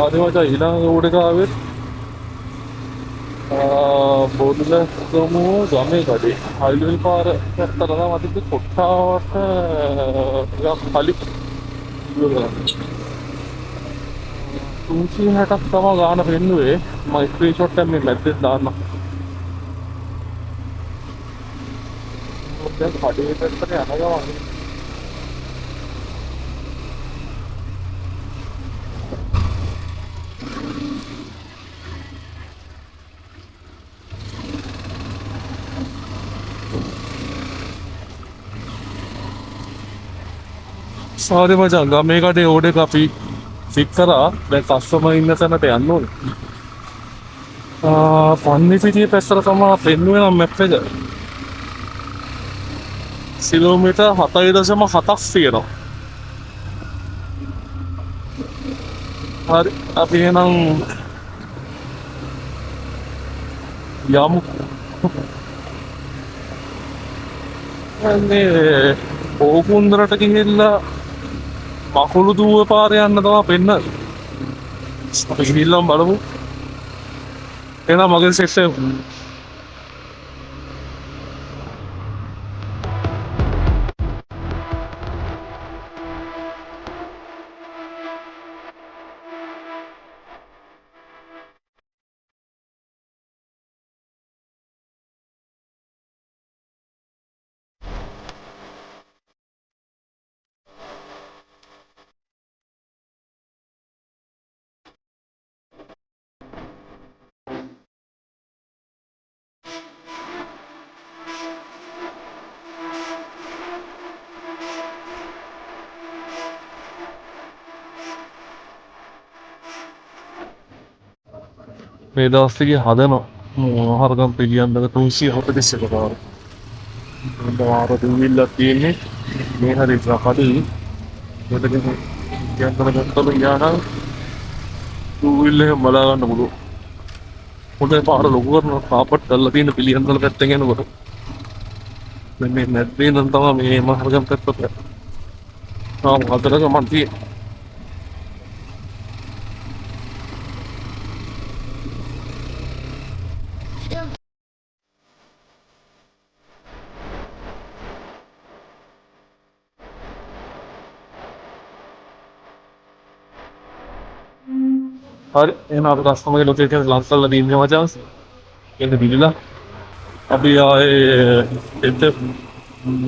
ආදි මචං ඊළඟ රෝඩ් එක ආවෙත් බෝධිලක්ෂම ගමේ කඩේ හයිලුවල් පාර පැත්තට තමයි අදිට කොට්ටාවට ටිකක් කලින් ඉවර කරන්නේ. 360ක් තමයි ගාන පෙන්නුවේ. මම ස්ක්‍රීන්ෂොට් එකක් මේ මැද්දෙන් දාන්නම්. දැන් කඩේ පැත්තට යන ගමන් සාදේ මචං ගමේ කඩේ රෝඩ් එක අපි ෆික් කරා. දැන් කස්ටමර් ඉන්න තැනට යන්න ඕනේ. පන්නේ පිටියේ පැත්තට තමයි පෙන්නුවේ නම් මැප් එක. කිලෝමීටර් 7.7ක් තියෙනවා. හරි අපි එහෙනම් යමු. මේ ඕකුන්දරට ගිහිල්ලා මකුළු දුව පාරේ යන්න තමයි පෙන්නන්නේ. අපි ගිහිල්ලා බලමු. එහෙනම් මගේ සෙට් එක මේ දවස් ටිකේ හදනවා. මොහරගම් පිළියන්දක 341 පාර. වාර දෙවිල්ලක් තියෙන්නේ. මේ හරි කඩේ. මෙතන කියන්තර ගත්තම යානම් ටූවිල් එක බලා ගන්න පුළුවන්. හොඳයි පාර ලොකු කරන කාපට් කරලා තියෙන පිළියන්දල පැත්තෙන් යනකොට. මේ නැද්දේ නම් තමයි මේ මහරගම් පැත්තට. හතරක මන් තියෙන්නේ. හරි එහෙනම් අපි කස්ටමර්ගේ ලොකේෂන් ලන්ච් කරලා දින්නේ මචං. එන්න දිනලා අපි ආයේ එන්න